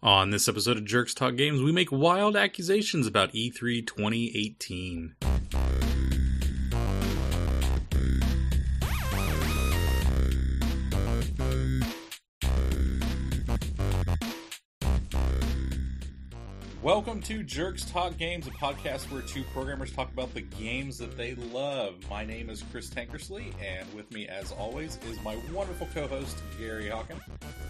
On this episode of Jerks Talk Games, we make wild accusations about E3 2018. Welcome to Jerks Talk Games, a podcast where two programmers talk about the games that they love. My name is Chris Tankersley, and with me, as always, is my wonderful co-host, Gary Hawken.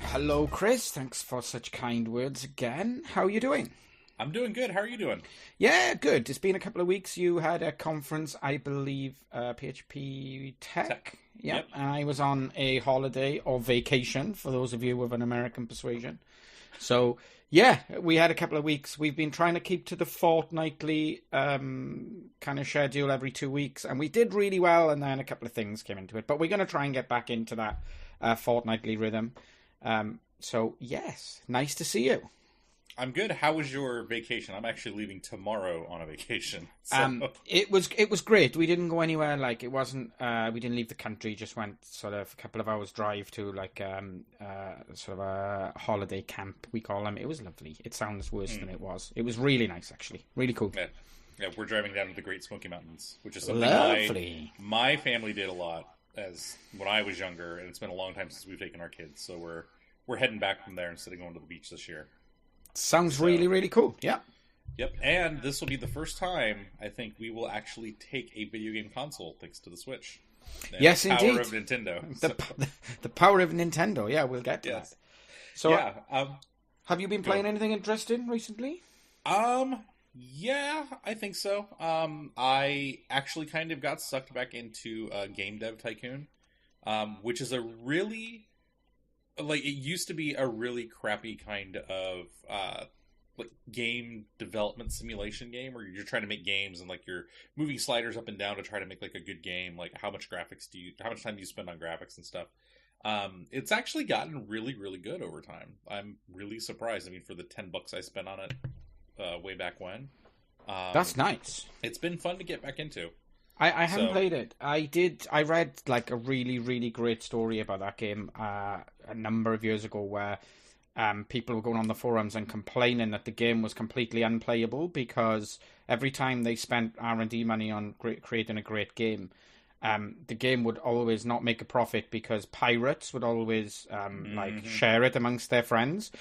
Hello, Chris. Thanks for such kind words again. How are you doing? I'm doing good. How are you doing? Yeah, good. It's been a couple of weeks. You had a conference, I believe, PHP Tech. Yep. And I was on a holiday or vacation, for those of you with an American persuasion. So, yeah, we had a couple of weeks. We've been trying to keep to the fortnightly kind of schedule every 2 weeks, and we did really well, and then a couple of things came into it. But we're going to try and get back into that fortnightly rhythm. So, yes, nice to see you. I'm good. How was your vacation? I'm actually leaving tomorrow on a vacation. So. It was great. We didn't go anywhere. Like, it wasn't. We didn't leave the country. Just went sort of a couple of hours drive to like sort of a holiday camp, we call them. It was lovely. It sounds worse than it was. It was really nice, actually. Really cool. Yeah, we're driving down to the Great Smoky Mountains, which is something my family did a lot as when I was younger, and it's been a long time since we've taken our kids. So we're heading back from there instead of going to the beach this year. Sounds really, really cool. Yeah. Yep, and this will be the first time I think we will actually take a video game console thanks to the Switch. Yes, indeed. The power of Nintendo. The power of Nintendo. Yeah, we'll get to that. So, yeah, have you been playing anything interesting recently? Yeah, I think so. I actually kind of got sucked back into Game Dev Tycoon, which is a really... Like, it used to be a really crappy kind of like game development simulation game where you're trying to make games and like you're moving sliders up and down to try to make like a good game. Like how much time do you spend on graphics and stuff? It's actually gotten really, really good over time. I'm really surprised. I mean, for the $10 I spent on it way back when, that's nice. It's been fun to get back into. I haven't played it. I read like a really, really great story about that game a number of years ago where people were going on the forums and complaining that the game was completely unplayable because every time they spent R&D money on creating a great game, the game would always not make a profit because pirates would always like share it amongst their friends.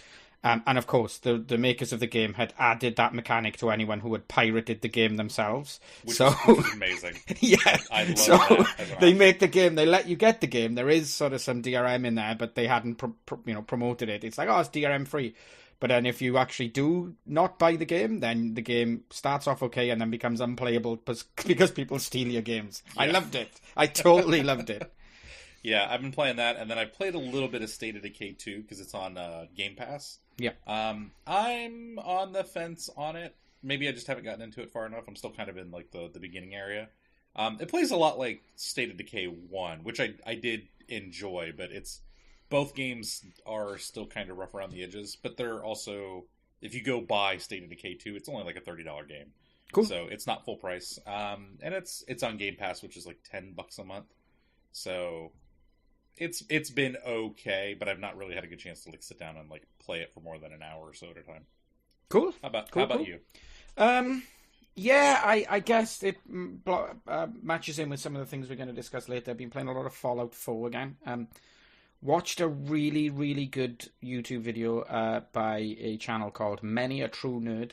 And of course, the makers of the game had added that mechanic to anyone who had pirated the game themselves. Which is amazing. Yeah. I love that. They make the game, they let you get the game. There is sort of some DRM in there, but they hadn't promoted it. It's like, oh, it's DRM free. But then if you actually do not buy the game, then the game starts off okay and then becomes unplayable because people steal your games. Yeah. I loved it. I totally loved it. Yeah, I've been playing that, and then I played a little bit of State of Decay 2 because it's on Game Pass. Yeah. I'm on the fence on it. Maybe I just haven't gotten into it far enough. I'm still kind of in like the beginning area. It plays a lot like State of Decay 1, which I did enjoy, but both games are still kind of rough around the edges. But they're also, if you go buy State of Decay 2, it's only like a $30 game. Cool. So it's not full price. And it's on Game Pass, which is like $10 a month. So it's been okay, but I've not really had a good chance to like sit down and like play it for more than an hour or so at a time. Cool. How about you? Yeah, I guess it matches in with some of the things we're going to discuss later. I've been playing a lot of Fallout 4 again. Watched a really, really good YouTube video by a channel called Many a True Nerd.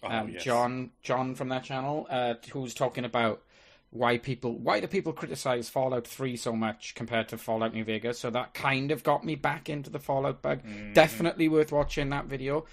Yes. John from that channel, who's talking about why do people criticize Fallout 3 so much compared to Fallout New Vegas. So that kind of got me back into the Fallout bug. Definitely worth watching that video.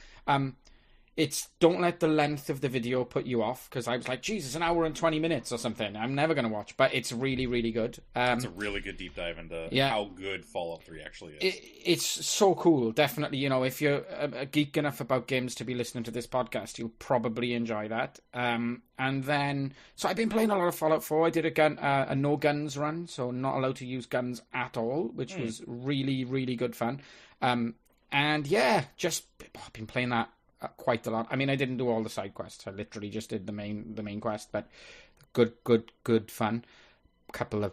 Don't let the length of the video put you off, because I was like, Jesus, an hour and 20 minutes or something. I'm never going to watch, but it's really, really good. It's a really good deep dive into how good Fallout 3 actually is. It's so cool. Definitely, if you're a geek enough about games to be listening to this podcast, you'll probably enjoy that. And then, so I've been playing a lot of Fallout 4. I did a no guns run, so not allowed to use guns at all, which was really, really good fun. And yeah, just I've been playing that quite a lot. I mean, I didn't do all the side quests. I literally just did the main quest, but good fun. A couple of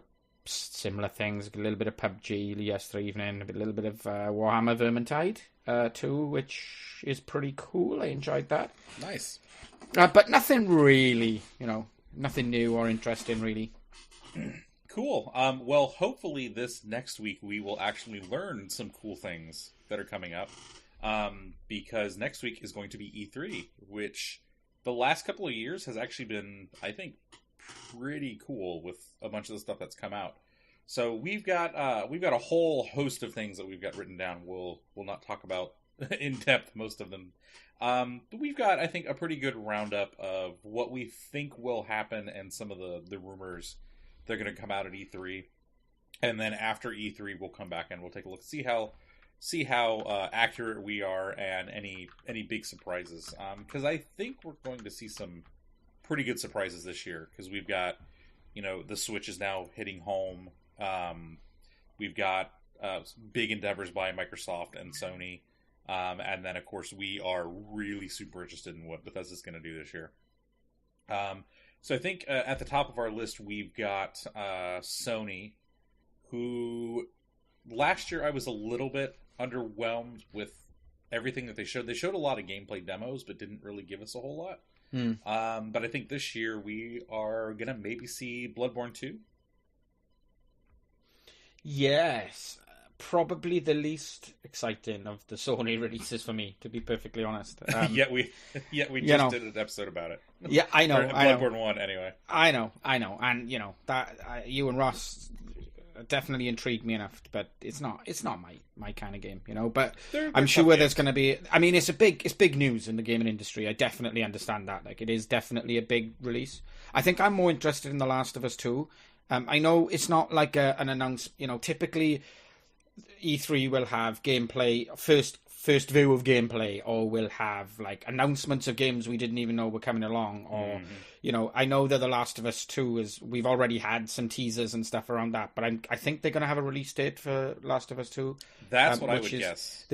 similar things. A little bit of PUBG yesterday evening, a little bit of Warhammer Vermintide 2, which is pretty cool. I enjoyed that. Nice. But nothing really, nothing new or interesting, really. Cool. Well, hopefully this next week we will actually learn some cool things that are coming up. Because next week is going to be E3, which the last couple of years has actually been, I think, pretty cool with a bunch of the stuff that's come out. So we've got a whole host of things that we've got written down. We'll not talk about in depth most of them. But we've got, I think, a pretty good roundup of what we think will happen and some of the rumors that are going to come out at E3. And then after E3, we'll come back and we'll take a look, see how accurate we are and any big surprises. Because I think we're going to see some pretty good surprises this year. Because we've got, the Switch is now hitting home. We've got big endeavors by Microsoft and Sony. And then, of course, we are really super interested in what Bethesda's going to do this year. So I think at the top of our list, we've got Sony, who last year I was a little bit underwhelmed with everything that they showed. They showed a lot of gameplay demos, but didn't really give us a whole lot. But I think this year we are going to maybe see Bloodborne 2. Yes. Probably the least exciting of the Sony releases for me, to be perfectly honest. Yet we just did an episode about it. Yeah, I know. Bloodborne 1, anyway. I know. And, that you and Ross definitely intrigued me enough, but it's not my kind of game, But I'm sure there's going to be... I mean, it's big news in the gaming industry. I definitely understand that. Like, it is definitely a big release. I think I'm more interested in The Last of Us 2. I know it's not like an announcement. Typically... E3 will have gameplay, first view of gameplay, or will have like announcements of games we didn't even know were coming along, or I know that The Last of Us 2 we've already had some teasers and stuff around that, but I think they're going to have a release date for Last of Us 2. That's what I would guess.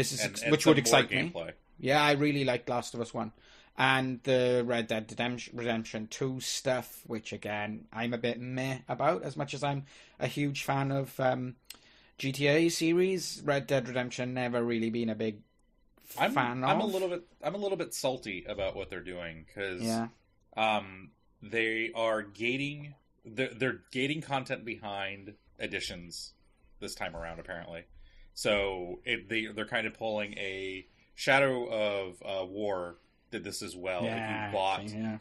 Which would excite me. Gameplay. Yeah, I really like Last of Us 1. And the Red Dead Redemption 2 stuff, which again I'm a bit meh about, as much as I'm a huge fan of GTA series. Red Dead Redemption never really been a big fan of. I'm a little bit salty about what they're doing because they are gating. They're gating content behind editions this time around, apparently. So they're kind of pulling a Shadow of War did this as well.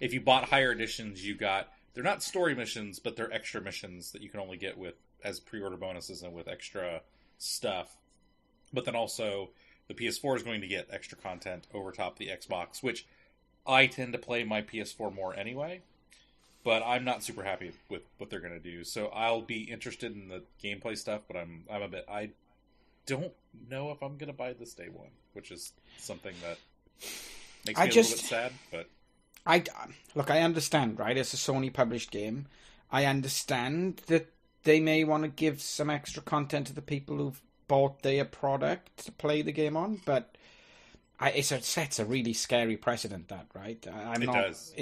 If you bought higher editions, you got, they're not story missions, but they're extra missions that you can only get with as pre-order bonuses and with extra stuff. But then also the PS4 is going to get extra content over top the Xbox, which I tend to play my PS4 more anyway. But I'm not super happy with what they're going to do. So I'll be interested in the gameplay stuff, but I don't know if I'm going to buy this day one, which is something that makes me a little bit sad. But I understand, right? It's a Sony published game. I understand that they may want to give some extra content to the people who've bought their product to play the game on, but it sets a really scary precedent, that, right? Does.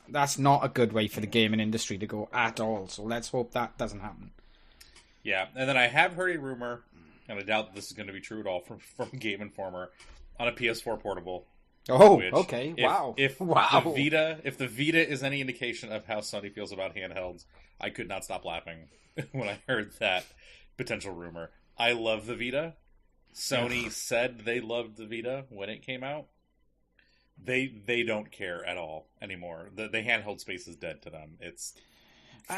That's not a good way for the gaming industry to go at all, so let's hope that doesn't happen. Yeah, and then I have heard a rumor, and I doubt that this is going to be true at all, from Game Informer, on a PS4 portable. Oh, okay. Wow. If the Vita is any indication of how Sony feels about handhelds, I could not stop laughing when I heard that potential rumor. I love the Vita. Sony said they loved the Vita when it came out. They don't care at all anymore. The handheld space is dead to them. It's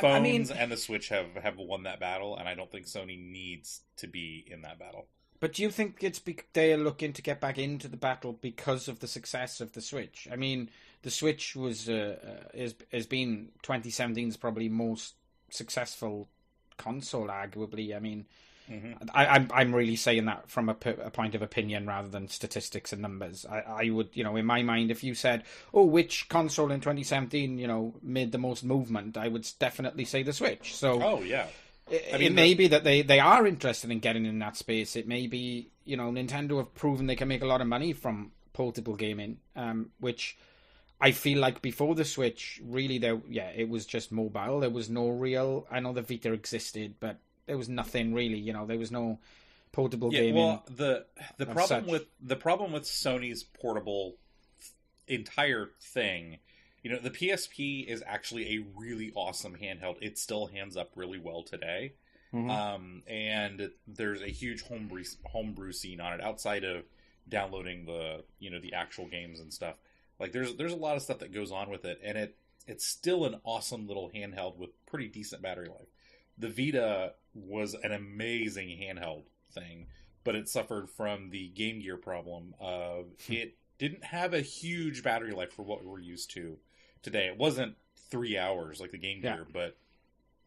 phones and the Switch have won that battle, and I don't think Sony needs to be in that battle. But do you think they're looking to get back into the battle because of the success of the Switch? I mean, the Switch has been 2017's probably most successly console, arguably. I mean, I'm really saying that from a point of opinion rather than statistics and numbers. I would, in my mind, if you said, which console in 2017, made the most movement, I would definitely say the Switch. So, oh yeah. It may be that they are interested in getting in that space. It may be, Nintendo have proven they can make a lot of money from portable gaming, which I feel like before the Switch, really, it was just mobile. There was no real... I know the Vita existed, but nothing really. You know, there was no portable Yeah, gaming. well, the problem such. with Sony's portable entire thing, you know, the PSP is actually a really awesome handheld. It still hands up really well today. And there's a huge homebrew scene on it outside of downloading the actual games and stuff. Like there's a lot of stuff that goes on with it, and it's still an awesome little handheld with pretty decent battery life. The Vita was an amazing handheld thing, but it suffered from the Game Gear problem of it didn't have a huge battery life for what we're used to today. It wasn't 3 hours like the Game Gear, but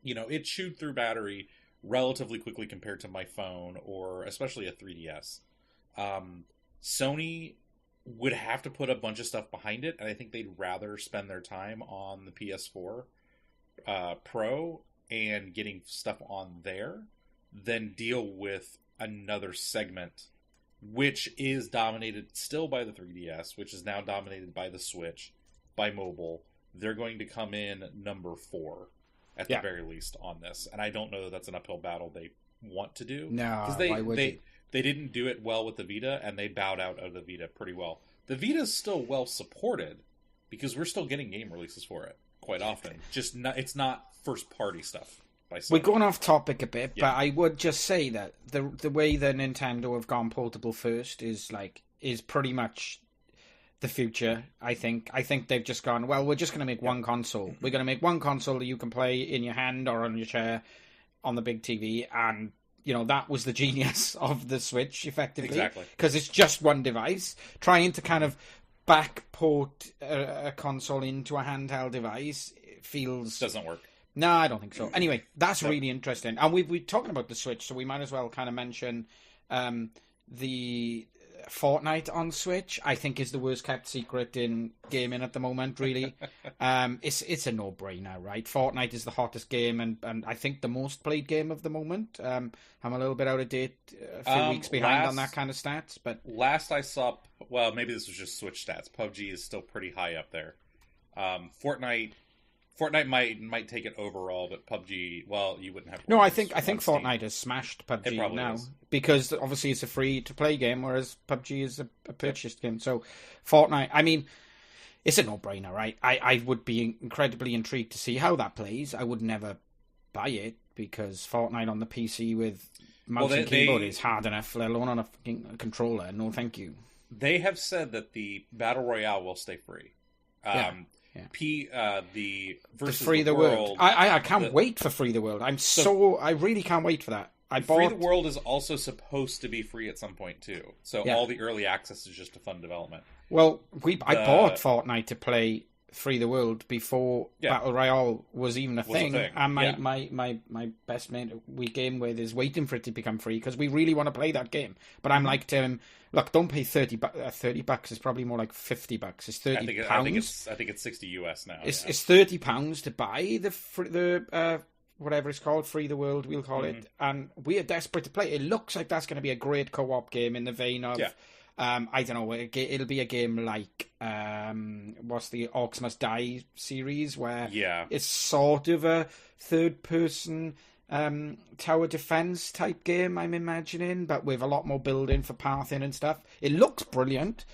you know, it chewed through battery relatively quickly compared to my phone or especially a 3DS. Sony would have to put a bunch of stuff behind it, and I think they'd rather spend their time on the PS4 Pro and getting stuff on there than deal with another segment, which is dominated still by the 3DS, which is now dominated by the Switch, by mobile. They're going to come in number 4 at the very least on this, and I don't know that that's an uphill battle they want to do. No, because they didn't do it well with the Vita, and they bowed out of the Vita pretty well. The Vita is still well supported because we're still getting game releases for it quite often. Just it's not first party stuff by Sony. We're going off topic a bit, but I would just say that the way that Nintendo have gone portable first is pretty much the future. I think they've just gone, well, we're just going to make one console. We're going to make one console that you can play in your hand or on your chair on the big TV, and you know, that was the genius of the Switch, effectively. Exactly. Because it's just one device. Trying to kind of backport a console into a handheld device feels... Doesn't work. No, I don't think so. Anyway, that's really interesting. And we're talking about the Switch, so we might as well kind of mention the Fortnite on Switch. I think is the worst kept secret in gaming at the moment, really. It's a no-brainer, right? Fortnite is the hottest game and I think the most played game of the moment. I'm a little bit out of date, a few weeks behind on that kind of stats, but last I saw, well, maybe this was just Switch stats. PUBG is still pretty high up there. Fortnite might take it overall, but PUBG, well, you wouldn't have. No, I think Fortnite has smashed PUBG now because obviously it's a free to play game, whereas PUBG is a purchased game. So Fortnite, I mean, it's a no brainer, right? I would be incredibly intrigued to see how that plays. I would never buy it because Fortnite on the PC with mouse and keyboard is hard enough, let alone on a fucking controller. No, thank you. They have said that the Battle Royale will stay free. The Free the World. I can't wait for Free the World. I really can't wait for that. Free the World is also supposed to be free at some point too. So all the early access is just a fun development. Well, I bought Fortnite to play Free the World before Battle Royale was even a thing. And my best mate we game with is waiting for it to become free because we really want to play that game. But I'm like to him, look, don't pay $30. It's probably more like $50. It's £30. I think it's 60 US now. It's £30 to buy the whatever it's called, Free the World, we'll call it. And we are desperate to play. It looks like that's going to be a great co-op game in the vein of. I don't know. It'll be a game like what's the Orcs Must Die series, where it's sort of a third-person tower defense type game. I'm imagining, but with a lot more building for pathing and stuff. It looks brilliant,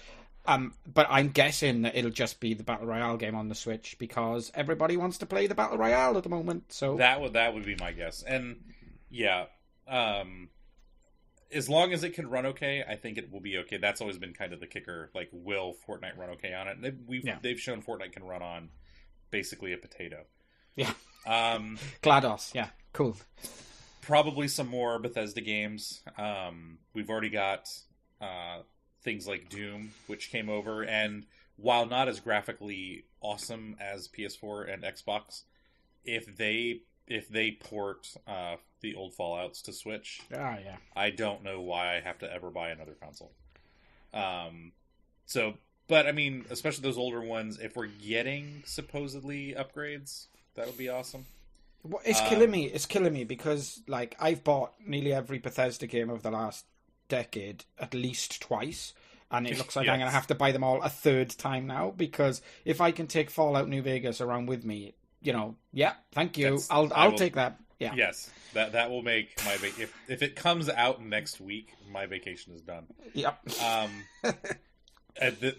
but I'm guessing that it'll just be the Battle Royale game on the Switch because everybody wants to play the Battle Royale at the moment. So that would be my guess, and as long as it can run okay, I think it will be okay. That's always been kind of the kicker. Like, will Fortnite run okay on it? They've shown Fortnite can run on basically a potato. Yeah. GLaDOS. Yeah. Cool. Probably some more Bethesda games. We've already got things like Doom, which came over, and while not as graphically awesome as PS4 and Xbox, if they port the old Fallouts to Switch, I don't know why I have to ever buy another console. But I mean, especially those older ones, if we're getting supposedly upgrades, that would be awesome. Well, it's killing me. It's killing me because, like, I've bought nearly every Bethesda game of the last decade at least twice, and it looks like I'm going to have to buy them all a third time now because if I can take Fallout New Vegas around with me, you know, thank you. I'll take that. Yeah. Yes, that will make my if it comes out next week, my vacation is done. Yep.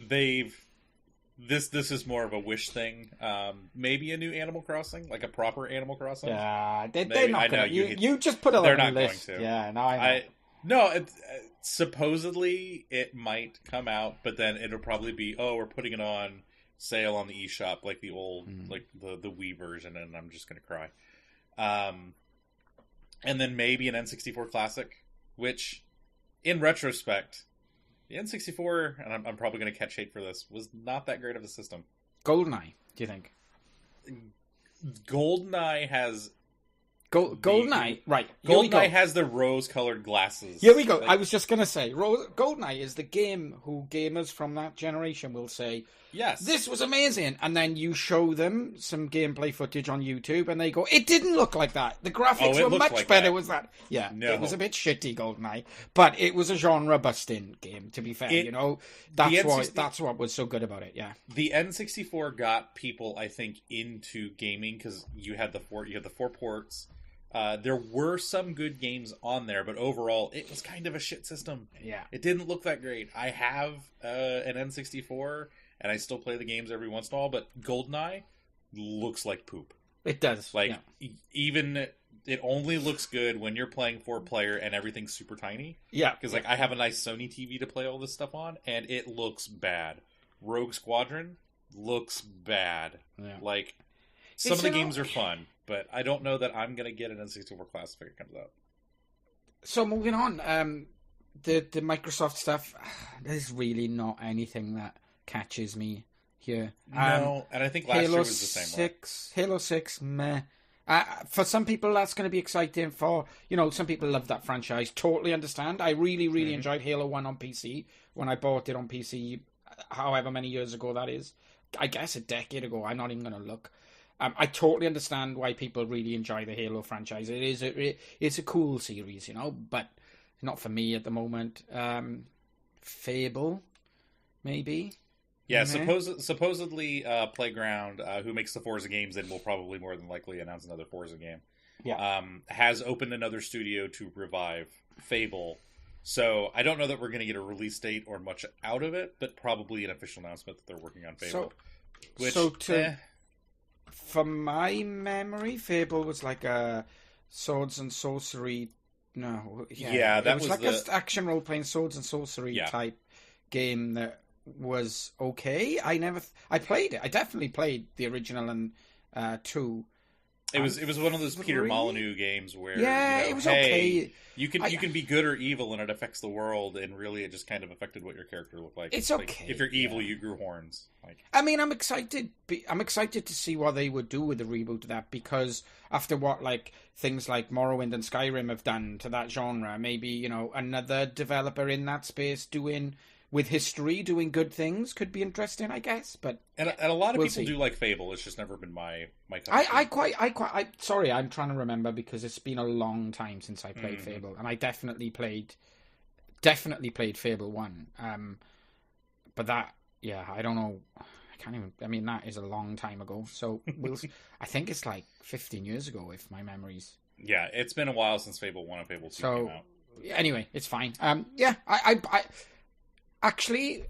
They've this is more of a wish thing. Maybe a new Animal Crossing, like a proper Animal Crossing. Yeah, they're not going to. You just put it they're on not the list. going to. Yeah, no, I know. No, supposedly it might come out, but then it'll probably be, we're putting it on sale on the eShop, like the old, like the Wii version, and I'm just gonna cry. And then maybe an N64 Classic, which, in retrospect, the N64, and I'm probably gonna catch hate for this, was not that great of a system. Goldeneye, do you think? Goldeneye has... Goldeneye, right. Goldeneye has the rose-colored glasses. Here we go. I was just going to say, Goldeneye is the game who gamers from that generation will say, yes, this was amazing. And then you show them some gameplay footage on YouTube and they go, it didn't look like that. The graphics were much better with that. Yeah, no. It was a bit shitty, Goldeneye. But it was a genre-busting game, to be fair. That's what was so good about it, yeah. The N64 got people, I think, into gaming because you had the four ports. There were some good games on there, but overall, it was kind of a shit system. Yeah. It didn't look that great. I have an N64, and I still play the games every once in a while, but GoldenEye looks like poop. It does. Even it only looks good when you're playing 4-player and everything's super tiny. Yeah. Because, I have a nice Sony TV to play all this stuff on, and it looks bad. Rogue Squadron looks bad. Yeah. Some of the games are fun. But I don't know that I'm going to get an N64 Classic if it comes out. So moving on, the Microsoft stuff, there's really not anything that catches me here. No, and I think last year was the same way. Halo 6, meh. For some people, that's going to be exciting. For, some people love that franchise. Totally understand. I really, really enjoyed Halo 1 on PC when I bought it on PC, however many years ago that is. I guess a decade ago. I'm not even going to look. I totally understand why people really enjoy the Halo franchise. It's a cool series, but not for me at the moment. Fable, maybe. Yeah, supposedly Playground, who makes the Forza games and will probably more than likely announce another Forza game, has opened another studio to revive Fable. So I don't know that we're going to get a release date or much out of it, but probably an official announcement that they're working on Fable. From my memory, Fable was like a swords and sorcery. No, that was like an action role playing swords and sorcery type game that was okay. I played it. I definitely played the original and 2. It was one of those Peter Molyneux games where it was okay. You can be good or evil and it affects the world, and really it just kind of affected what your character looked like. It's okay. If you're evil, you grew horns. I mean, I'm excited. I'm excited to see what they would do with the reboot of that, because after what things like Morrowind and Skyrim have done to that genre, maybe another developer in that space doing good things could be interesting, I guess. But and a lot of people do like Fable. It's just never been my cup. Sorry, I'm trying to remember because it's been a long time since I played Fable, and I definitely played Fable 1. But that, I don't know. I can't even. I mean, that is a long time ago. So I think it's 15 years ago, if my memory's. Yeah, it's been a while since Fable 1 and Fable 2 came out. Anyway, it's fine. Actually,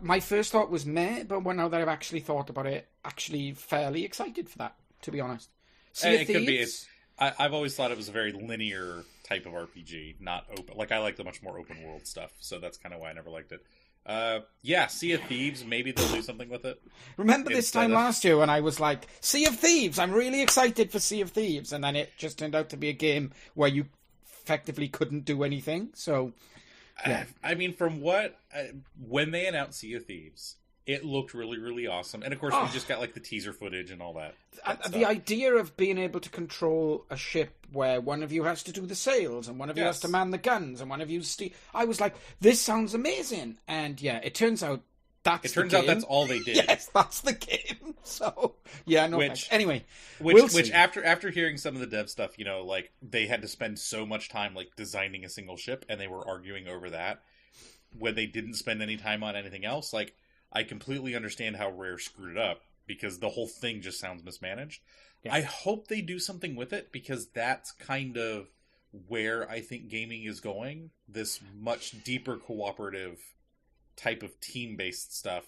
my first thought was meh, but now that I've actually thought about it, actually fairly excited for that, to be honest. Sea of Thieves, could be. I've always thought it was a very linear type of RPG, not open. I like the much more open world stuff, so that's kind of why I never liked it. Sea of Thieves, maybe they'll do something with it. Remember this time last year when I was like, Sea of Thieves, I'm really excited for Sea of Thieves, and then it just turned out to be a game where you effectively couldn't do anything, so... Yeah. I mean, when they announced Sea of Thieves, it looked really, really awesome. And of course, we just got the teaser footage and all that. The idea of being able to control a ship where one of you has to do the sails and one of you has to man the guns and one of you I was like, this sounds amazing. And it turns out that's all they did. Yes, that's the game. So anyway, which after hearing some of the dev stuff, they had to spend so much time designing a single ship, and they were arguing over that when they didn't spend any time on anything else. I completely understand how Rare screwed it up, because the whole thing just sounds mismanaged. Yeah. I hope they do something with it, because that's kind of where I think gaming is going. This much deeper cooperative type of team-based stuff,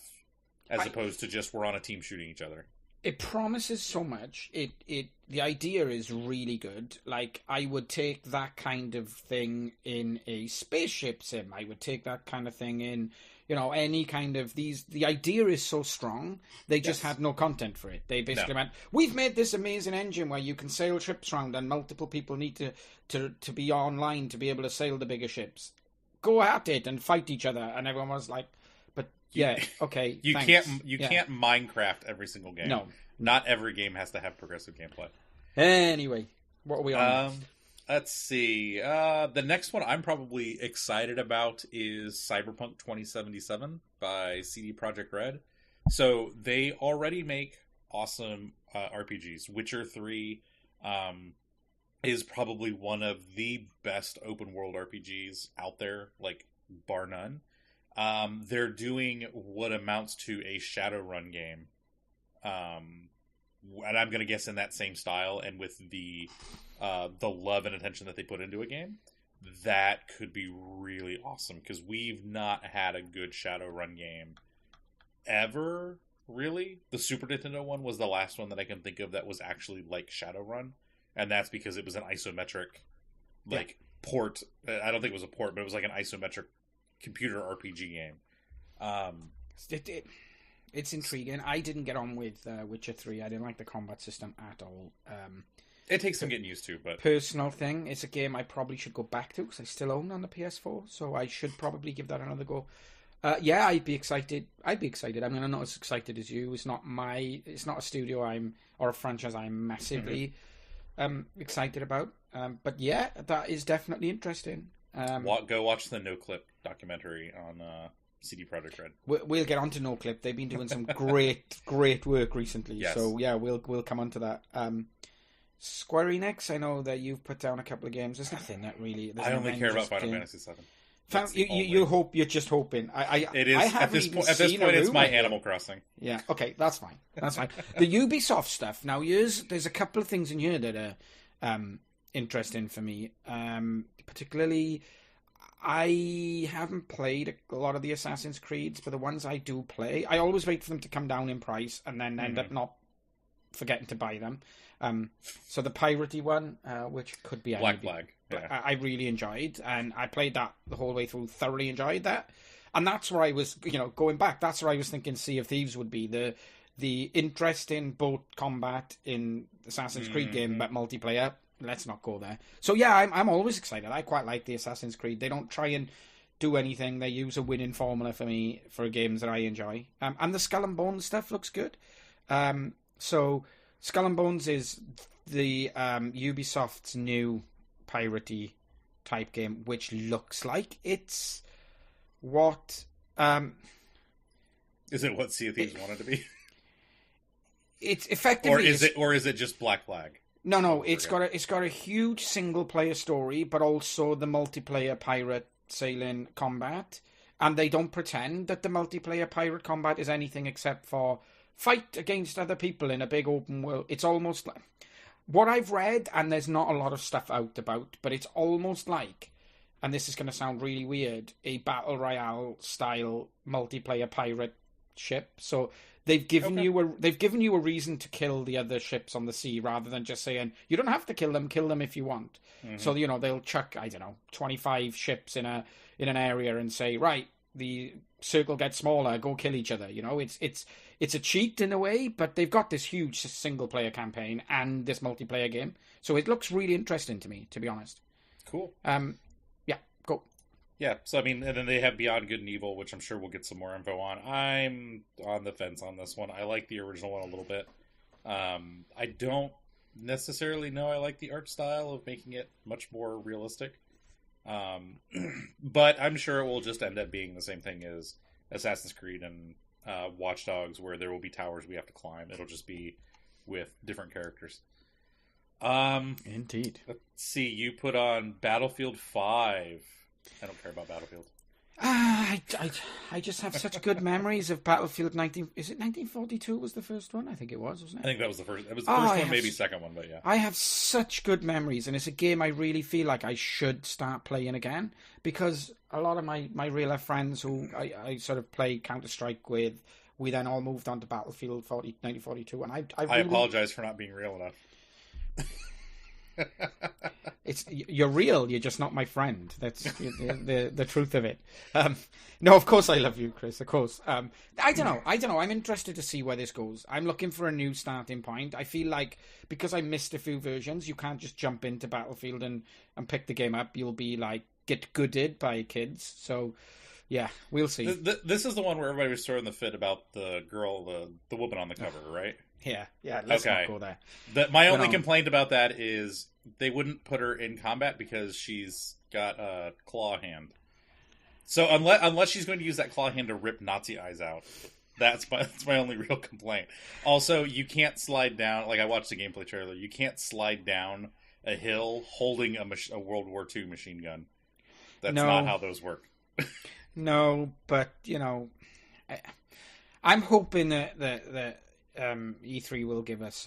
as opposed to just we're on a team shooting each other. It promises so much. The idea is really good. Like, I would take that kind of thing in a spaceship sim. I would take that kind of thing in, any kind of these. The idea is so strong. They just had no content for it. They basically went, we've made this amazing engine where you can sail ships around and multiple people need to be online to be able to sail the bigger ships. Go at it and fight each other. And everyone was like, okay. You thanks. can't Minecraft every single game. No, not every game has to have progressive gameplay. Anyway, what are we on next? Let's see. The next one I'm probably excited about is Cyberpunk 2077 by CD Projekt Red. So they already make awesome RPGs. Witcher 3 is probably one of the best open world RPGs out there, like bar none. They're doing what amounts to a Shadowrun game. And I'm going to guess in that same style, and with the love and attention that they put into a game, that could be really awesome, because we've not had a good Shadowrun game ever, really. The Super Nintendo one was the last one that I can think of that was actually like Shadowrun, and that's because it was an isometric port. I don't think it was a port, but it was like an isometric computer RPG game. It's intriguing. I didn't get on with Witcher 3. I didn't like the combat system at all. It takes some getting used to, but personal thing. It's a game I probably should go back to because I still own on the PS4, so I should probably give that another go. I'd be excited. I'm not as excited as you. It's not a studio or a franchise I'm massively excited about. But yeah, that is definitely interesting. Go watch the No Clip documentary on CD Projekt Red. We'll get on to No Clip. They've been doing some great work recently. Yes. So yeah, we'll come on to that. Square Enix, I know that you've put down a couple of games. There's nothing that really. I only care about Final Fantasy VII. You're just hoping. It is at this point. It's my Animal Crossing. Yeah. Okay, that's fine. The Ubisoft stuff. Now, there's a couple of things in here that are interesting for me. Particularly, I haven't played a lot of the Assassin's Creeds, but the ones I do play, I always wait for them to come down in price and then end up not forgetting to buy them. So the piratey one, which could be Black Flag, I really enjoyed, and I played that the whole way through. Thoroughly enjoyed that, and that's where I was, going back. That's where I was thinking Sea of Thieves would be the interesting boat combat in Assassin's Creed game, but multiplayer. Let's not go there. So yeah, I'm always excited. I quite like the Assassin's Creed. They don't try and do anything. They use a winning formula for me for games that I enjoy. And the Skull and Bones stuff looks good. So Skull and Bones is the Ubisoft's new piratey type game, which looks like it's what is it what Sea of Thieves wanted to be? It's effectively, or is it just Black Flag? No, it's got a huge single player story, but also the multiplayer pirate sailing combat, and they don't pretend that the multiplayer pirate combat is anything except for fight against other people in a big open world. It's almost like what I've read, and there's not a lot of stuff out about, but it's almost like, and this is going to sound really weird, a battle royale style multiplayer pirate ship. So they've given you a reason to kill the other ships on the sea, rather than just saying you don't have to kill them if you want. So they'll chuck 25 ships in an area and say, right, the circle gets smaller, go kill each other. It's a cheat in a way, but they've got this huge single player campaign and this multiplayer game, so it looks really interesting to me, to be honest. Cool. Go. Yeah, so and then they have Beyond Good and Evil, which I'm sure we'll get some more info on. I'm on the fence on this one. I like the original one a little bit. I don't necessarily know I like the art style of making it much more realistic. But I'm sure it will just end up being the same thing as Assassin's Creed and Watch Dogs, where there will be towers we have to climb. It'll just be with different characters. Indeed. Let's see, you put on Battlefield 5. I don't care about Battlefield. I just have such good memories of Battlefield 19. Is it 1942 was the first one? I think it was, wasn't it? I think that was the first. It was the first one, maybe second one, but yeah. I have such good memories, and it's a game I really feel like I should start playing again, because a lot of my real life friends who I sort of play Counter-Strike with, we then all moved on to Battlefield 1942, and I really... apologize for not being real enough. You're real. You're just not my friend. That's the truth of it. No, of course I love you, Chris. Of course. I don't know. I'm interested to see where this goes. I'm looking for a new starting point. I feel like because I missed a few versions, you can't just jump into Battlefield and pick the game up. You'll be like get gooded by kids. So yeah, we'll see. This is the one where everybody was throwing the fit about the girl, the woman on the cover, right? Yeah. Let's not go there. My only complaint about that is they wouldn't put her in combat because she's got a claw hand. So unless she's going to use that claw hand to rip Nazi eyes out, that's my only real complaint. Also, you can't slide down. Like I watched the gameplay trailer, you can't slide down a hill holding a World War II machine gun. That's not how those work. No, but I'm hoping that E3 will give us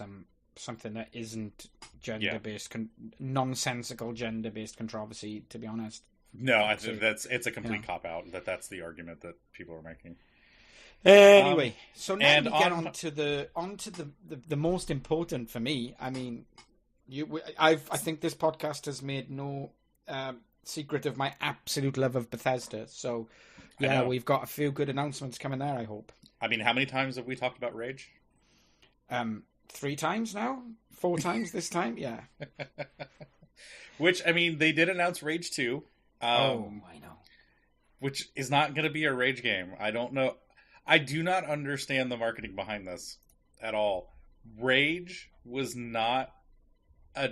something that isn't gender-based, nonsensical gender-based controversy. To be honest, no, I think it's a complete cop-out. That's the argument that people are making. Anyway, so now we get on to the most important for me. I mean, I think this podcast has made no secret of my absolute love of Bethesda. So yeah, we've got a few good announcements coming there, I hope. I mean, how many times have we talked about Rage? 3 times now? 4 times this time? Yeah. Which, I mean, they did announce Rage 2. I know. Which is not going to be a Rage game. I don't know. I do not understand the marketing behind this at all. Rage was not a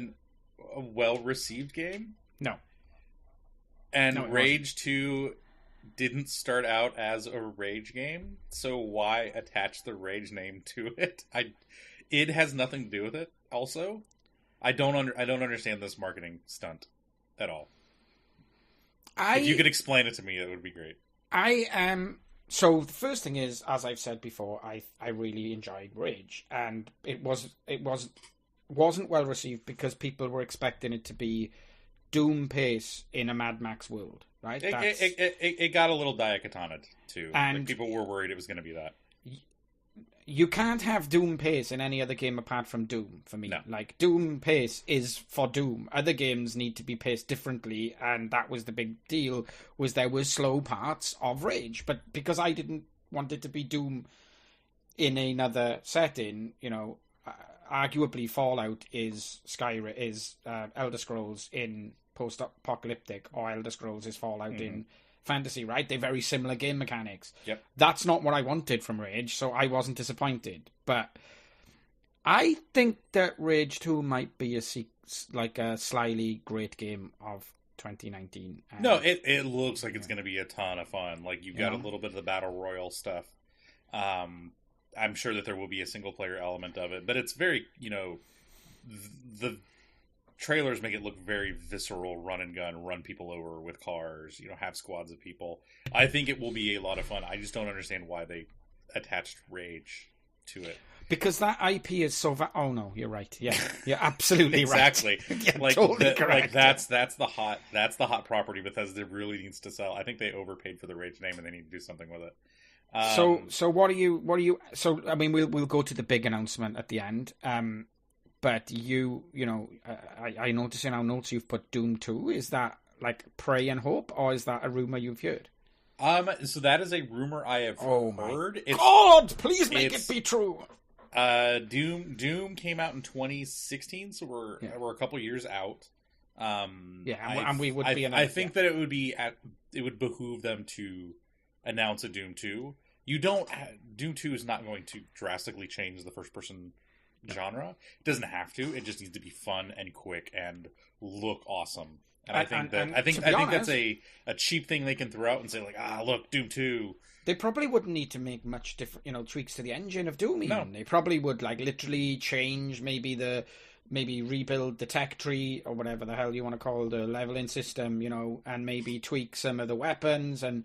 well-received game. No. And Rage 2 didn't start out as a Rage game, so why attach the Rage name to it? It has nothing to do with it. Also, I don't understand this marketing stunt at all. If you could explain it to me, it would be great. So the first thing is, as I've said before, I really enjoyed Rage, and it wasn't well received because people were expecting it to be Doom pace in a Mad Max world, right? It got a little Daikatana too. And like, people were worried it was going to be that. You can't have Doom pace in any other game apart from Doom, for me. No. Like, Doom pace is for Doom. Other games need to be paced differently, and that was the big deal, was there were slow parts of Rage. But because I didn't want it to be Doom in another setting, arguably Fallout is Skyrim, is Elder Scrolls in post-apocalyptic, or Elder Scrolls is Fallout in fantasy, right? They're very similar game mechanics. Yep. That's not what I wanted from Rage, so I wasn't disappointed. But I think that Rage 2 might be a slyly great game of 2019. No, it looks like it's going to be a ton of fun. Like, you've got a little bit of the Battle Royale stuff. I'm sure that there will be a single-player element of it, but it's very, the trailers make it look very visceral, run and gun, run people over with cars, have squads of people. I think it will be a lot of fun. I just don't understand why they attached Rage to it. Because that IP is so oh no, you're right. Yeah, you're absolutely exactly. Right. Exactly. Totally correct. That's the hot property Bethesda really needs to sell. I think they overpaid for the Rage name and they need to do something with it. So what are you? So I mean, we'll go to the big announcement at the end. But I noticed in our notes you've put Doom 2. Is that like pray and hope, or is that a rumor you've heard? So that is a rumor I have heard. God, please make it be true. Doom came out in 2016, so we're a couple years out. And we would be. I think that it would behoove them to announce a Doom 2. Doom 2 is not going to drastically change the first-person genre. It doesn't have to. It just needs to be fun and quick and look awesome. And I think that's a cheap thing they can throw out and say like, look, Doom 2. They probably wouldn't need to make much different, tweaks to the engine of Doom. Even. No. They probably would like literally change maybe the maybe rebuild the tech tree or whatever the hell you want to call the leveling system, and maybe tweak some of the weapons and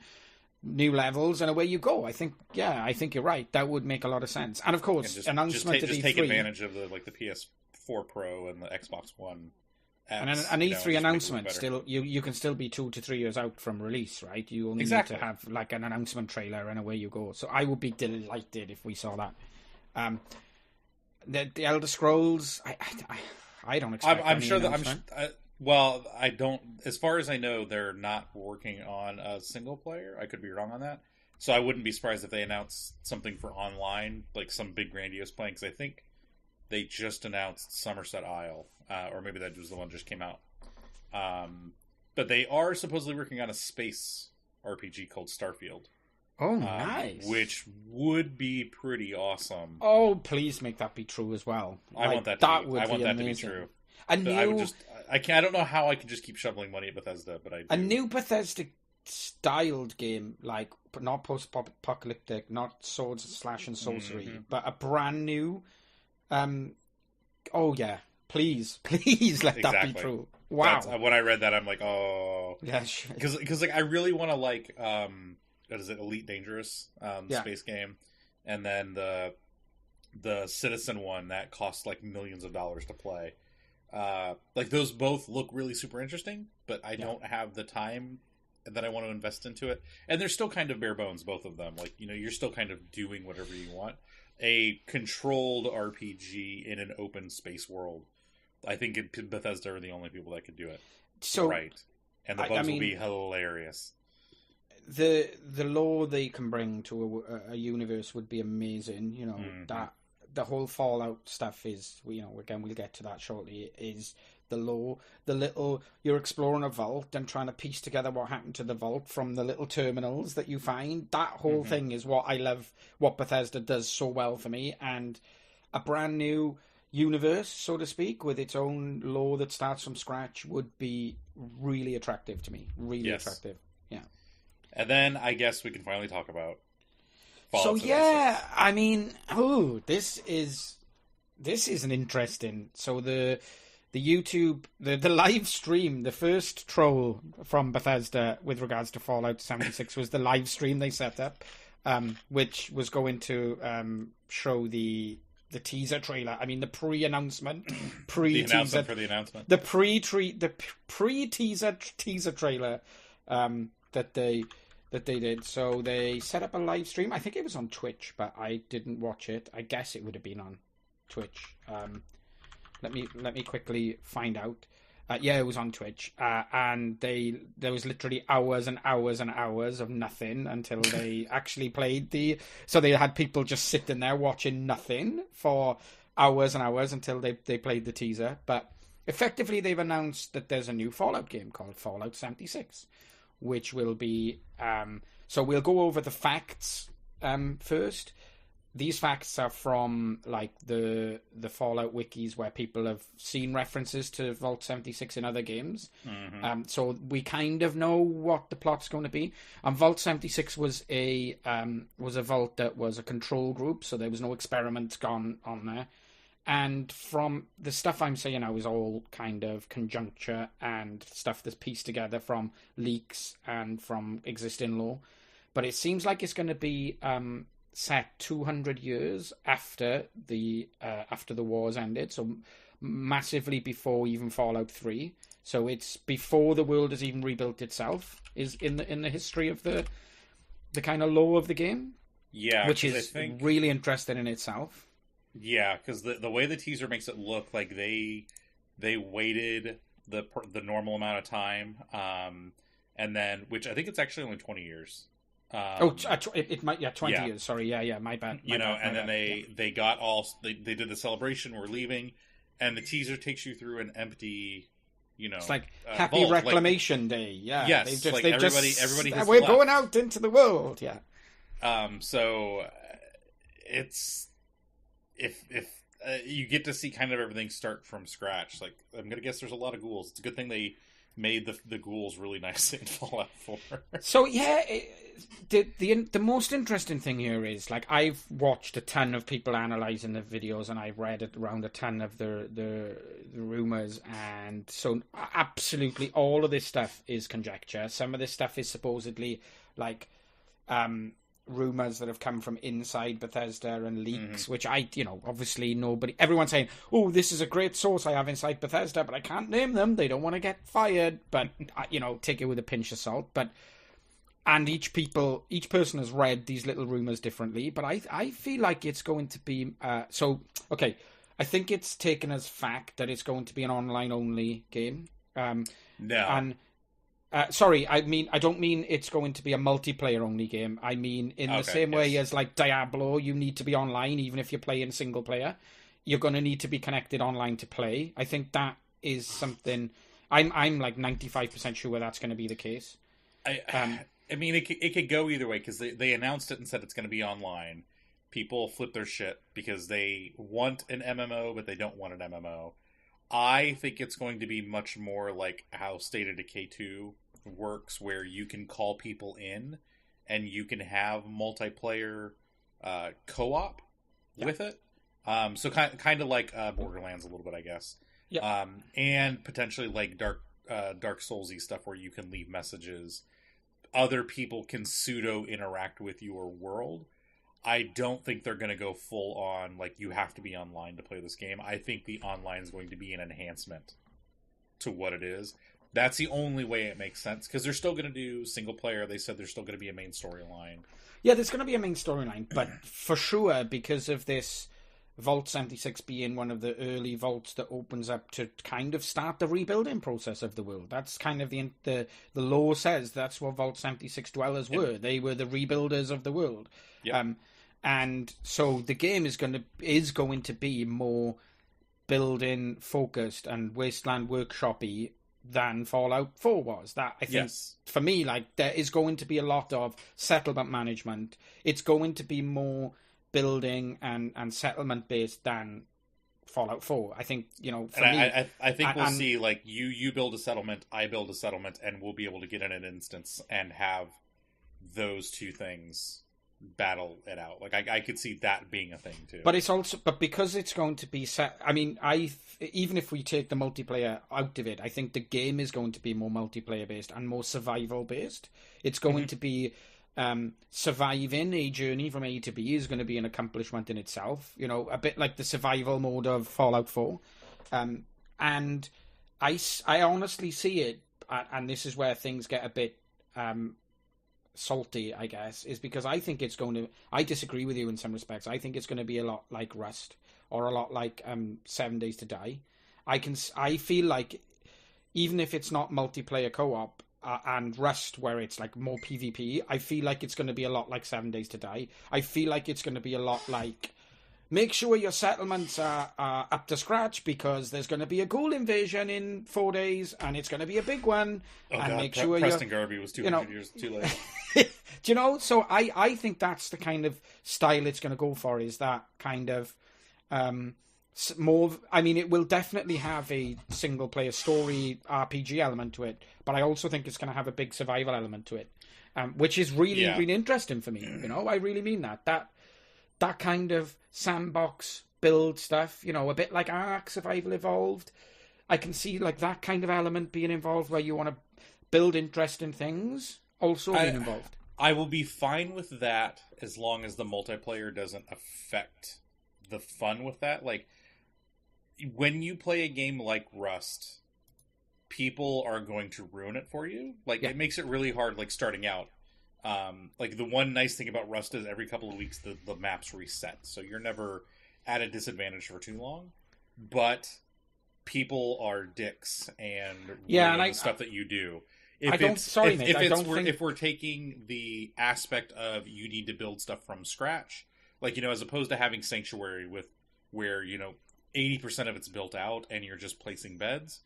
new levels, and away you go. I think you're right. That would make a lot of sense. And of course, announcement just take advantage of the PS4 Pro and the Xbox One. And an E3 announcement still you can still be 2 to 3 years out from release, right? You only need to have like an announcement trailer and away you go. So I would be delighted if we saw that. The Elder Scrolls, I don't expect. I'm sure that I don't. As far as I know, they're not working on a single player. I could be wrong on that. So I wouldn't be surprised if they announce something for online, like some big grandiose plan. Because I think they just announced Somerset Isle, or maybe that was the one that just came out. But they are supposedly working on a space RPG called Starfield. Oh, nice! Which would be pretty awesome. Oh, please make that be true as well. I want that to be true. I don't know how I can just keep shoveling money at Bethesda, but I do. A new Bethesda styled game, like not post-apocalyptic, not swords, slash and sorcery, but a brand new. Oh yeah, please let that be true. Wow. When I read that, I'm like, oh yeah, sure. Because like I really want to like what is it, Elite Dangerous, space game, and then the Citizen one that costs like millions of dollars to play. Like those both look really super interesting, but I don't have the time that I want to invest into it. And they're still kind of bare bones, both of them. Like, you're still kind of doing whatever you want. A controlled RPG in an open space world. I think Bethesda are the only people that could do it. So right. And the bugs will be hilarious. The lore they can bring to a universe would be amazing. That the whole Fallout stuff is, again, we'll get to that shortly, is the lore. You're exploring a vault and trying to piece together what happened to the vault from the little terminals that you find. That whole thing is what I love, what Bethesda does so well for me. And a brand new universe, so to speak, with its own lore that starts from scratch would be really attractive to me. Really attractive. Yeah. And then I guess we can finally talk about Fallout. So 76. Yeah, I mean, this is an interesting. So the YouTube, the live stream, the first troll from Bethesda with regards to Fallout 76 was the live stream they set up, which was going to show the teaser trailer. I mean, the pre-announcement, the announcement for the announcement, the pre-teaser trailer that they did. So they set up a live stream. I think it was on Twitch, but I didn't watch it. I guess it would have been on Twitch. Let me quickly find out. Yeah, it was on Twitch, and there was literally hours and hours and hours of nothing until they actually played So they had people just sitting there watching nothing for hours and hours until they played the teaser. But effectively, they've announced that there's a new Fallout game called Fallout 76, which will be. So we'll go over the facts first. These facts are from like the Fallout wikis where people have seen references to Vault 76 in other games. So we kind of know what the plot's going to be. Vault 76 was a vault that was a control group, so there was no experiments gone on there. And from the stuff I'm saying now is all kind of conjuncture and stuff that's pieced together from leaks and from existing lore. But it seems like it's going to be set 200 years after the wars ended, so massively before even Fallout 3. So it's before the world has even rebuilt itself. Is in the history of the kind of lore of the game. Yeah, which is really interesting in itself. Yeah, because the way the teaser makes it look like they waited the normal amount of time, and then, which I think it's actually only 20 years. It might 20 years. Sorry, my bad. They got they did the celebration. We're leaving, and the teaser takes you through an empty, it's like Happy vault. Reclamation Day. Yeah, yes, everybody has we're left. Going out into the world. Yeah. So it's if you get to see kind of everything start from scratch. Like, I'm gonna guess there's a lot of ghouls. It's a good thing they made the ghouls really nice in Fallout 4. So yeah, the most interesting thing here is, like, I've watched a ton of people analyzing the videos, and I've read around a ton of the rumors, and so absolutely all of this stuff is conjecture. Some of this stuff is supposedly like rumors that have come from inside Bethesda and leaks, which obviously everyone's saying, oh, this is a great source I have inside Bethesda, but I can't name them. They don't want to get fired, but take it with a pinch of salt. And each person has read these little rumors differently, but I feel like it's going to be, okay, I think it's taken as fact that it's going to be an online only game. No. And sorry, I don't mean it's going to be a multiplayer only game. I mean, in the same way as like Diablo, you need to be online even if you're playing single player. You're going to need to be connected online to play. I think that is something. I'm like 95% sure that's going to be the case. I mean, it could go either way, because they announced it and said it's going to be online. People flip their shit because they want an MMO, but they don't want an MMO. I think it's going to be much more like how State of Decay 2 works, where you can call people in and you can have multiplayer co-op with it. So kind of like Borderlands a little bit, I guess. Yeah. And potentially like Dark Soulsy stuff, where you can leave messages. Other people can pseudo interact with your world. I don't think they're going to go full on, like, you have to be online to play this game. I think the online is going to be an enhancement to what it is. That's the only way it makes sense, because they're still going to do single player. They said there's still going to be a main storyline. Yeah, there's going to be a main storyline, but for sure, because of this Vault 76 being one of the early vaults that opens up to kind of start the rebuilding process of the world. That's kind of the law says that's what Vault 76 dwellers were. They were the rebuilders of the world. Yep. And so the game is going to be more building focused and Wasteland Workshop-y than Fallout 4 was. That, I think, for me, like, there is going to be a lot of settlement management. It's going to be more building and settlement based than Fallout 4. I think, for me, I think we'll see, like, you build a settlement, I build a settlement, and we'll be able to get in an instance and have those two things battle it out. Like, I could see that being a thing too. But it's also, because it's going to be set. I mean, even if we take the multiplayer out of it, I think the game is going to be more multiplayer based and more survival based. It's going to be surviving a journey from A to B is going to be an accomplishment in itself. A bit like the survival mode of Fallout 4. And I honestly see it, and this is where things get a bit salty, I guess, is because I think it's going to. I disagree with you in some respects. I think it's going to be a lot like Rust, or a lot like 7 Days to Die. I feel like even if it's not multiplayer co-op and Rust, where it's like more PvP, I feel like it's going to be a lot like 7 Days to Die. I feel like it's going to be a lot like, make sure your settlements are up to scratch, because there's going to be a ghoul invasion in 4 days, and it's going to be a big one. Oh, and God, make sure Preston Garvey was 200 years too late. Do you know? So I think that's the kind of style it's going to go for, is that kind of more. I mean, it will definitely have a single player story RPG element to it, but I also think it's going to have a big survival element to it, which is really, really interesting for me. I really mean that. That kind of sandbox build stuff, a bit like Ark Survival Evolved. I can see like that kind of element being involved, where you want to build interesting things also being involved. I will be fine with that as long as the multiplayer doesn't affect the fun with that. Like, when you play a game like Rust, people are going to ruin it for you. Like, it makes it really hard, like, starting out. Like, the one nice thing about Rust is every couple of weeks the maps reset, so you're never at a disadvantage for too long. But people are dicks and ruin the stuff that you do. If we're taking the aspect of you need to build stuff from scratch, like, as opposed to having Sanctuary where 80% of it's built out and you're just placing beds,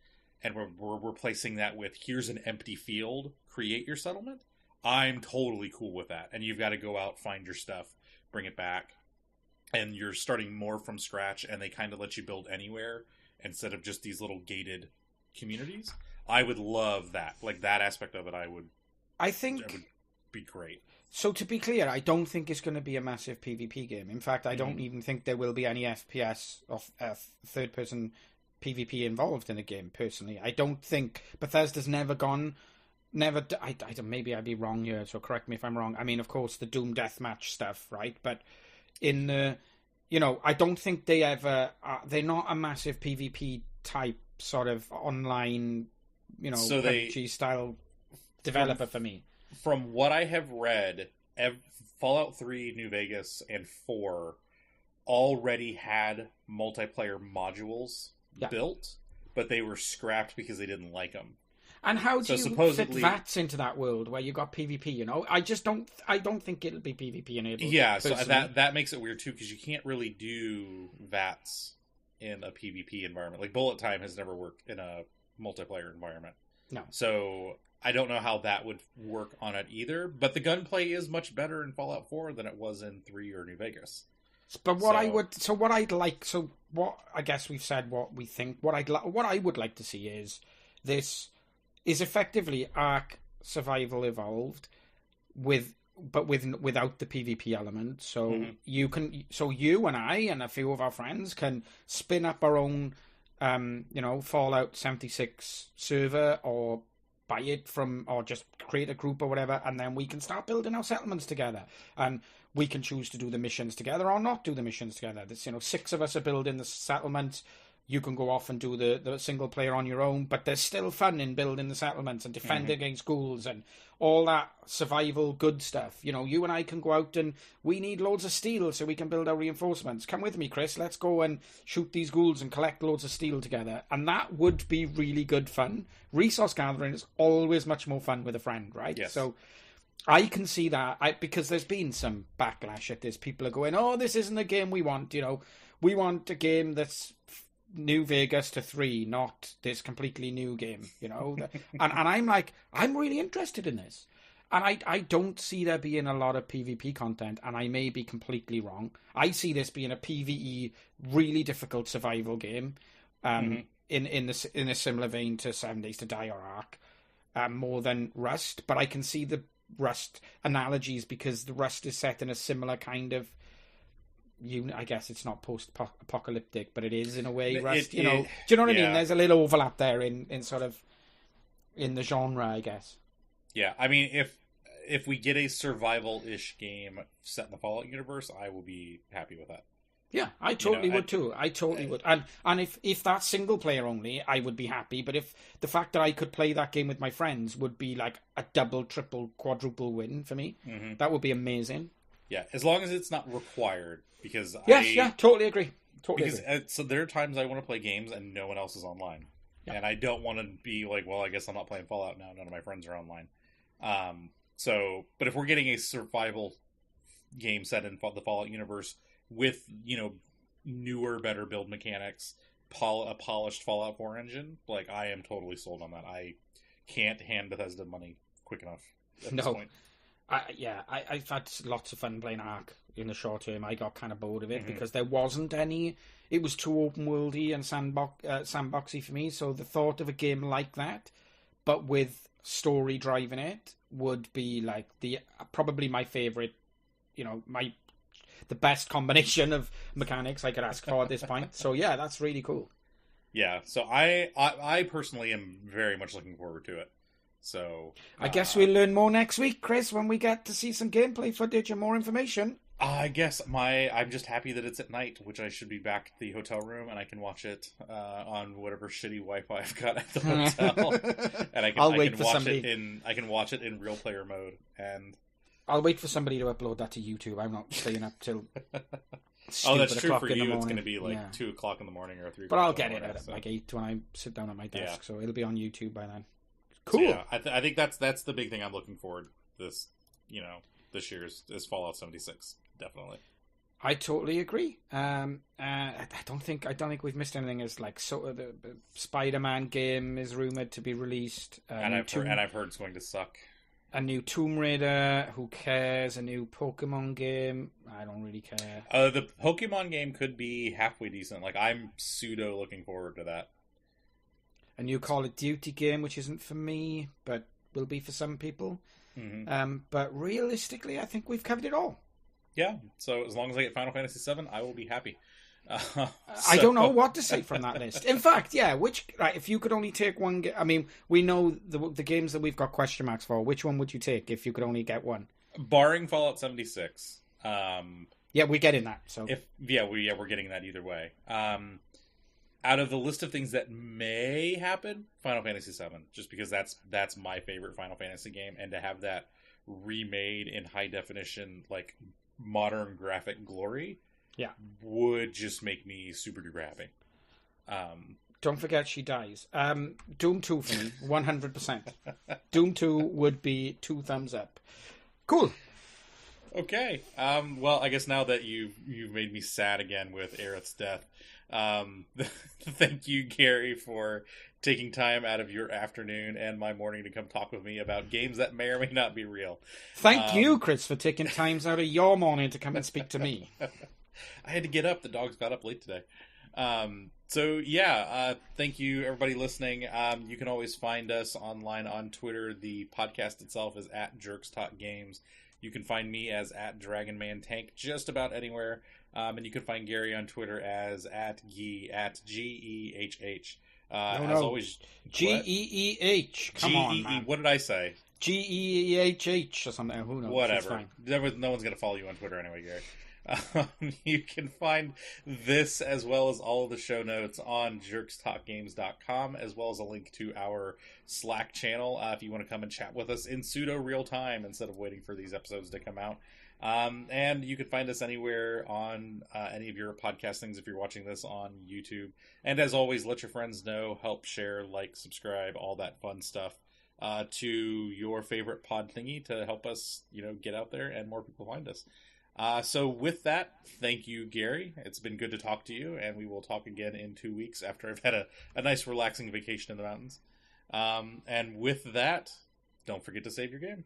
and we're replacing that with, here's an empty field, create your settlement. I'm totally cool with that. And you've got to go out, find your stuff, bring it back, and you're starting more from scratch, and they kind of let you build anywhere instead of just these little gated communities. I would love that. Like, that aspect of it, I it would think be great. so. To be clear, I don't think it's going to be a massive PvP game. In fact, I don't even think there will be any FPS or third-person PvP involved in the game. Personally, I don't think Bethesda's maybe I'd be wrong here, so correct me if I'm wrong. I mean, of course, the Doom deathmatch stuff, right? But in the, I don't think they ever. They're not a massive PvP type sort of online, So PUBG style developer for me. From what I have read, Fallout 3, New Vegas, and 4 already had multiplayer modules built, but they were scrapped because they didn't like them. And how do you fit VATS into that world where you got PvP? I don't think it'll be PvP enabled. Yeah, personally. So that makes it weird too, because you can't really do VATS in a PvP environment. Like, bullet time has never worked in a multiplayer environment. No. So I don't know how that would work on it either. But the gunplay is much better in Fallout 4 than it was in 3 or New Vegas. But what I guess we've said what we think. What I would like to see is this. Is effectively Ark Survival Evolved without the PvP element. So you and I and a few of our friends can spin up our own Fallout 76 server, or buy it or just create a group or whatever, and then we can start building our settlements together. And we can choose to do the missions together or not do the missions together. There's 6 of us are building the settlements. You can go off and do the single player on your own, but there's still fun in building the settlements and defending against ghouls and all that survival good stuff. You and I can go out, and we need loads of steel so we can build our reinforcements. Come with me, Chris. Let's go and shoot these ghouls and collect loads of steel together. And that would be really good fun. Resource gathering is always much more fun with a friend, right? Yes. So I can see that because there's been some backlash at this. People are going, "Oh, this isn't the game we want." We want a game that's New Vegas to 3, not this completely new game, and I'm like, I'm really interested in this, and I don't see there being a lot of PvP content, and I may be completely wrong. I see this being a PvE, really difficult survival game, in a similar vein to 7 Days to Die or Ark, more than Rust, but I can see the Rust analogies because the Rust is set in a similar kind of. I guess it's not post-apocalyptic, but it is in a way. Rust, do you know what I mean? There's a little overlap there in sort of in the genre, I guess. Yeah, I mean, if we get a survival-ish game set in the Fallout universe, I will be happy with that. Yeah, I totally would too. I totally would. And if that's single player only, I would be happy. But if the fact that I could play that game with my friends would be like a double, triple, quadruple win for me, that would be amazing. Yeah, as long as it's not required. Because totally agree. So there are times I want to play games and no one else is online, and I don't want to be like, well, I guess I'm not playing Fallout now. None of my friends are online. But if we're getting a survival game set in the Fallout universe with newer, better build mechanics, a polished Fallout 4 engine, like, I am totally sold on that. I can't hand Bethesda money quick enough at this point. I've had lots of fun playing Ark in the short term. I got kind of bored of it because there wasn't any. It was too open worldy and sandboxy for me. So the thought of a game like that, but with story driving it, would be like probably my favorite. The best combination of mechanics I could ask for at this point. So yeah, that's really cool. Yeah, so I personally am very much looking forward to it. So I guess we'll learn more next week, Chris, when we get to see some gameplay footage and more information. I guess I'm just happy that it's at night, which I should be back at the hotel room and I can watch it on whatever shitty Wi-Fi I've got at the hotel, and I can watch it in real player mode. And I'll wait for somebody to upload that to YouTube. I'm not staying up till. Oh, that's true for you. It's going to be like 2 o'clock in the morning or 3. But I'll get it at like 8 when I sit down at my desk, so it'll be on YouTube by then. Cool. So, yeah, I think that's the big thing I'm looking forward this year is Fallout 76, definitely. I totally agree. I don't think we've missed anything. As like the Spider-Man game is rumored to be released, and I've heard it's going to suck. A new Tomb Raider. Who cares? A new Pokemon game. I don't really care. The Pokemon game could be halfway decent. Like, I'm pseudo looking forward to that. a new Call of Duty game, which isn't for me, but will be for some people. But realistically, I think we've covered it all. Yeah, so as long as I get Final Fantasy VII, I will be happy. I don't know what to say from that list. In fact, yeah, if you could only take one game, I mean, we know the games that we've got question marks for. Which one would you take if you could only get one? Barring Fallout 76. Yeah, we're getting that. So we're getting that either way. Out of the list of things that may happen, Final Fantasy VII, just because that's my favorite Final Fantasy game, and to have that remade in high definition, like modern graphic glory, would just make me super duper happy. Don't forget she dies. Doom 2 for me, 100%. Doom 2 would be 2 thumbs up. Cool. Okay. Well, I guess now that you've made me sad again with Aerith's death, thank you, Gary, for taking time out of your afternoon and my morning to come talk with me about games that may or may not be real. Thank you, Chris, for taking times out of your morning to come and speak to me. I had to get up. The dogs got up late today. Thank you, everybody listening. You can always find us online on Twitter. The podcast itself is at Jerks Talk Games. You can find me as at DragonManTank just about anywhere. And you can find Gary on Twitter as at GEHH. As always, GEEH. Come on, man. What did I say? GEEHH or something. Who knows? Whatever. No one's going to follow you on Twitter anyway, Gary. You can find this as well as all of the show notes on jerkstalkgames.com, as well as a link to our Slack channel if you want to come and chat with us in pseudo real time instead of waiting for these episodes to come out. And you can find us anywhere on any of your podcast things if you're watching this on YouTube. And as always, let your friends know, help share, like, subscribe, all that fun stuff to your favorite pod thingy to help us, get out there and more people find us. So with that, thank you, Gary. It's been good to talk to you, and we will talk again in 2 weeks after I've had a nice relaxing vacation in the mountains. And with that, don't forget to save your game.